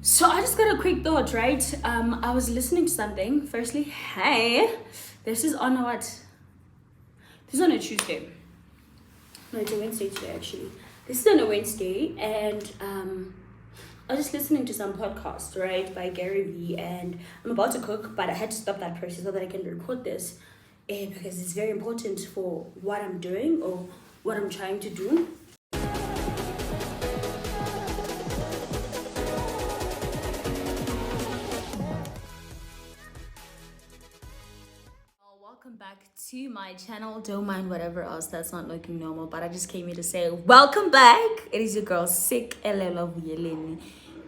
So I just got a quick thought, right? I was listening to something. Firstly, hey, this is on what? This is on a Tuesday. No, it's a Wednesday today, actually. This is on a Wednesday, and I was just listening to some podcast, right, by Gary Vee, and I'm about to cook, but I had to stop that process so that I can record this, because it's very important for what I'm doing or what I'm trying to do. Welcome back to my channel. Don't mind whatever else that's not looking normal, but I just came here to say welcome back. It is your girl Sick Elelo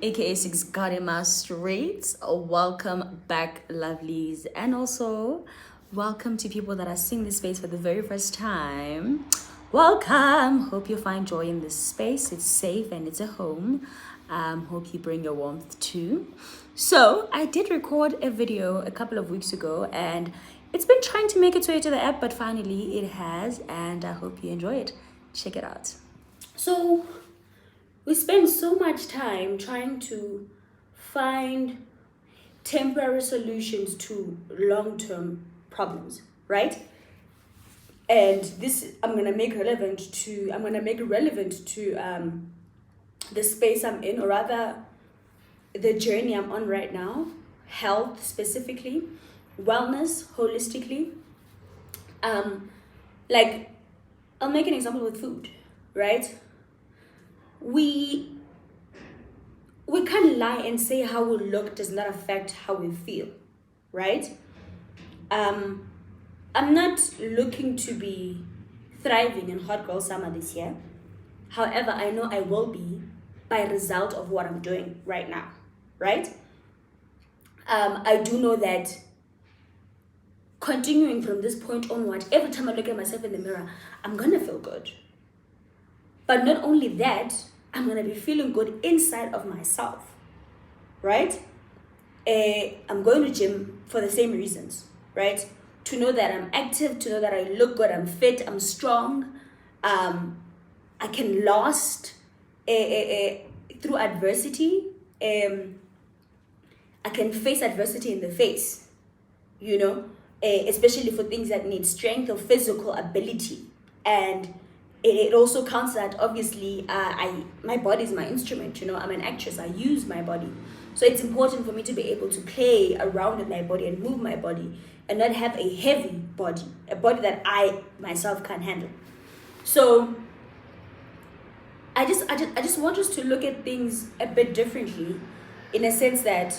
aka Six Godima Streets. Welcome back, lovelies, and also welcome to people that are seeing this space for the very first time. Welcome. Hope you find joy in this space. It's safe and it's a home. Hope you bring your warmth too. So I did record a video a couple of weeks ago, and it's been trying to make its way to the app, but finally it has, and I hope you enjoy it. Check it out. So we spend so much time trying to find temporary solutions to long-term problems, right? And this I'm gonna make relevant to the space I'm in, or rather the journey I'm on right now, health specifically, wellness holistically. Like, I'll make an example with food, right? We can't lie and say how we look does not affect how we feel, right? I'm not looking to be thriving in hot girl summer this year. However, I know I will be by result of what I'm doing right now, right? I do know that continuing from this point onward, every time I look at myself in the mirror, I'm gonna feel good. But not only that, I'm gonna be feeling good inside of myself, right? I'm going to gym for the same reasons, right? To know that I'm active, to know that I look good, I'm fit, I'm strong, I can last through adversity. I can face adversity in the face, you know, especially for things that need strength or physical ability. And it also counts that obviously my body is my instrument, you know, I'm an actress, I use my body. So it's important for me to be able to play around with my body and move my body and not have a heavy body, a body that I myself can't handle. So I just want us to look at things a bit differently, in a sense that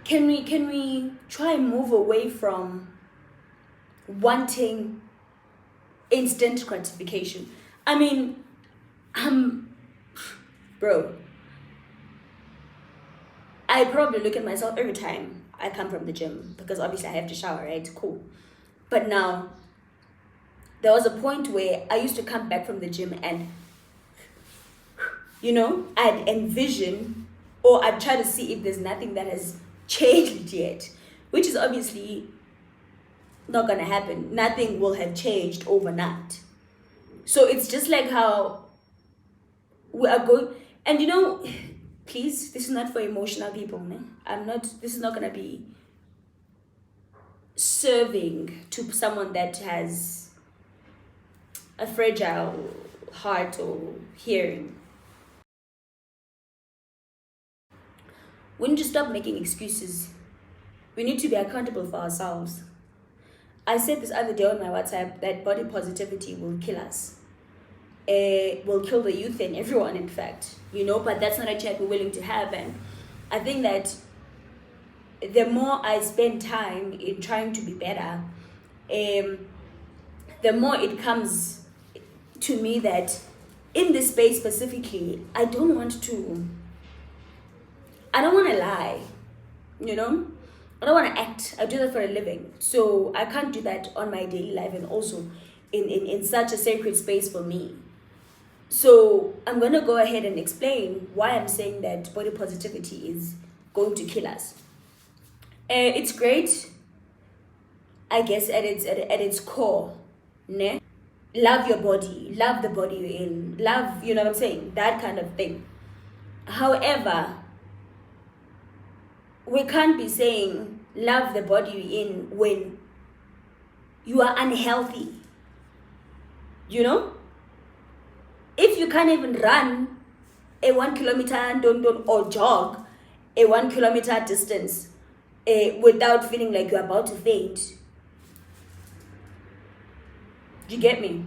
can we try and move away from wanting instant gratification? I mean, bro, I probably look at myself every time I come from the gym, because obviously I have to shower, right? Cool. But now, there was a point where I used to come back from the gym and, you know, I'd envision, or I'd try to see if there's nothing that has changed yet, which is obviously not gonna happen. Nothing will have changed overnight. So it's just like how we are going, and you know, please, this is not for emotional people, man. This is not gonna be serving to someone that has a fragile heart or hearing. We need to stop making excuses. We need to be accountable for ourselves. I said this other day on my WhatsApp that body positivity will kill us. Will kill the youth and everyone, in fact. You know, but that's not a chat we're willing to have. And I think that the more I spend time in trying to be better, the more it comes to me that in this space specifically, I don't want to lie, you know? I don't want to act. I do that for a living. So I can't do that on my daily life, and also in such a sacred space for me. So I'm going to go ahead and explain why I'm saying that body positivity is going to kill us. It's great, I guess, at its core, ne? Love your body, love the body you're in, love, you know what I'm saying, that kind of thing. However, we can't be saying love the body you're in when you are unhealthy. You know? If you can't even run a 1 kilometer or jog a 1 kilometer distance without feeling like you're about to faint. Do you get me?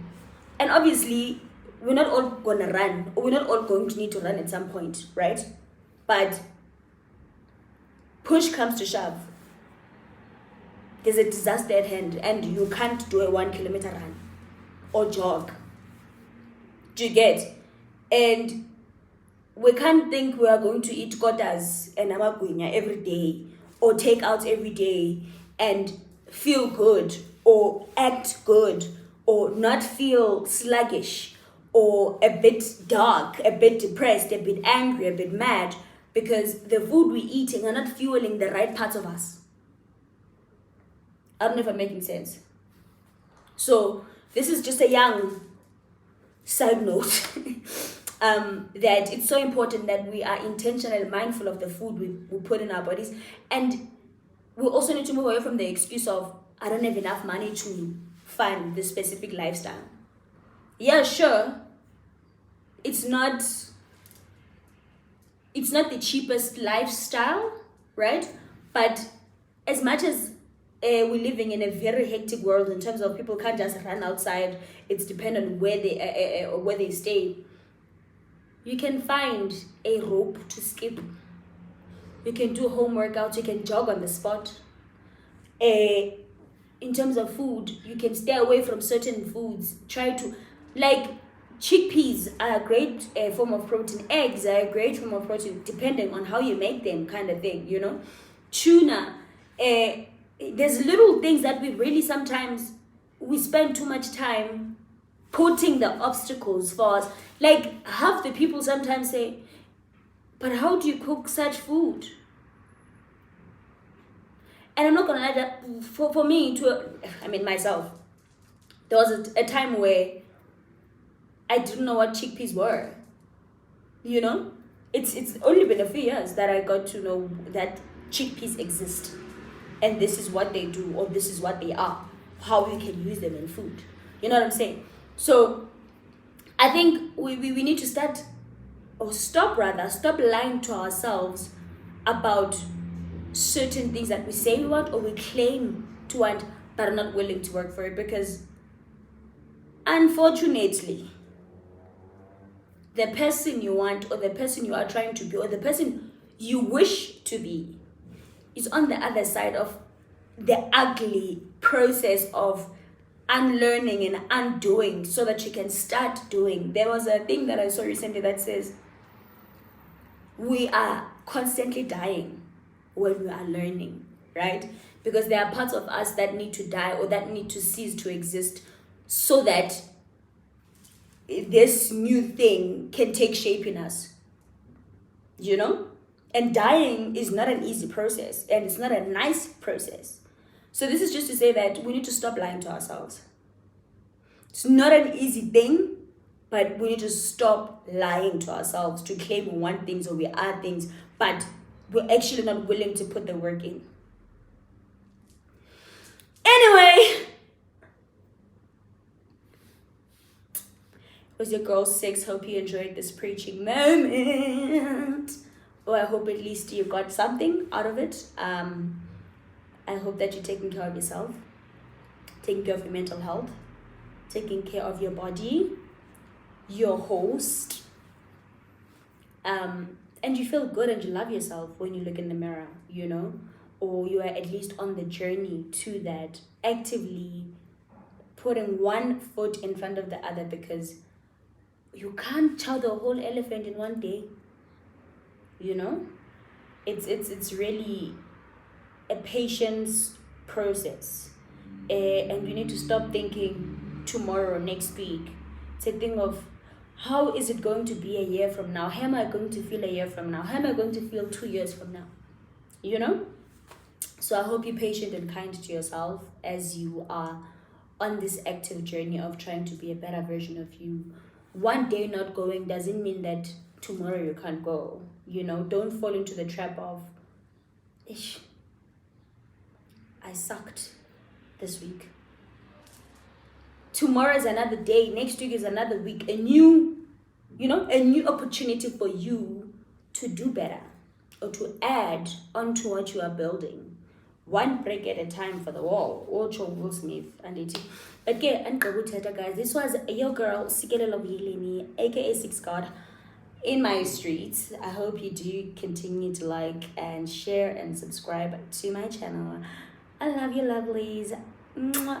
And obviously, we're not all gonna run, or we're not all going to need to run at some point, right? But push comes to shove, there's a disaster at hand, and you can't do a 1 kilometer run or jog. Do you get? And we can't think we are going to eat kotas and amagwinya every day, or take out every day and feel good or act good or not feel sluggish or a bit dark, a bit depressed, a bit angry, a bit mad, because the food we're eating are not fueling the right parts of us. I don't know if I'm making sense. So this is just a young side note that it's so important that we are intentional and mindful of the food we put in our bodies. And we also need to move away from the excuse of, I don't have enough money to fund this specific lifestyle. Yeah, sure, it's not the cheapest lifestyle, right? But as much as we're living in a very hectic world in terms of people can't just run outside, it's dependent on where they stay. You can find a rope to skip. You can do home workouts. You can jog on the spot. In terms of food, you can stay away from certain foods. Try to, like, chickpeas are a great form of protein. Eggs are a great form of protein, depending on how you make them, kind of thing, you know. Tuna. There's little things that we spend too much time putting the obstacles for us. Like, half the people sometimes say, but how do you cook such food? And I'm not gonna lie, that for me, myself, there was a time where I didn't know what chickpeas were. You know? It's only been a few years that I got to know that chickpeas exist. And this is what they do, or this is what they are. How we can use them in food. You know what I'm saying? So I think we need to stop lying to ourselves about certain things that we say we want or we claim to want but are not willing to work for it. Because unfortunately, the person you want, or the person you are trying to be, or the person you wish to be, is on the other side of the ugly process of unlearning and undoing, so that you can start doing. There was a thing that I saw recently that says we are constantly dying when we are learning, right? Because there are parts of us that need to die or that need to cease to exist so that this new thing can take shape in us, you know? And dying is not an easy process, and it's not a nice process. So this is just to say that we need to stop lying to ourselves. It's not an easy thing, but we need to stop lying to ourselves to claim we want things or we are things, but we're actually not willing to put the work in. Anyway, it was your girl 6. Hope you enjoyed this preaching moment. Or I hope at least you got something out of it. I hope that you're taking care of yourself, taking care of your mental health, taking care of your body, your host, and you feel good and you love yourself when you look in the mirror, you know, or you are at least on the journey to that, actively putting one foot in front of the other, because you can't chow the whole elephant in one day. You know, it's really a patience process, and you need to stop thinking tomorrow, next week. It's a thing of, how is it going to be a year from now? How am I going to feel a year from now? How am I going to feel 2 years from now? You know? So I hope you're patient and kind to yourself as you are on this active journey of trying to be a better version of you. One day not going doesn't mean that tomorrow you can't go. You know, don't fall into the trap of, ish, I sucked this week. Tomorrow is another day. Next week is another week. A new opportunity for you to do better or to add onto what you are building. One brick at a time for the wall. Ocho Will Smith and it. Okay, and guys, this was your girl, Sikelelo Yeleni, aka Six God, in my streets. I hope you do continue to like and share and subscribe to my channel. I love you, lovelies. Mwah.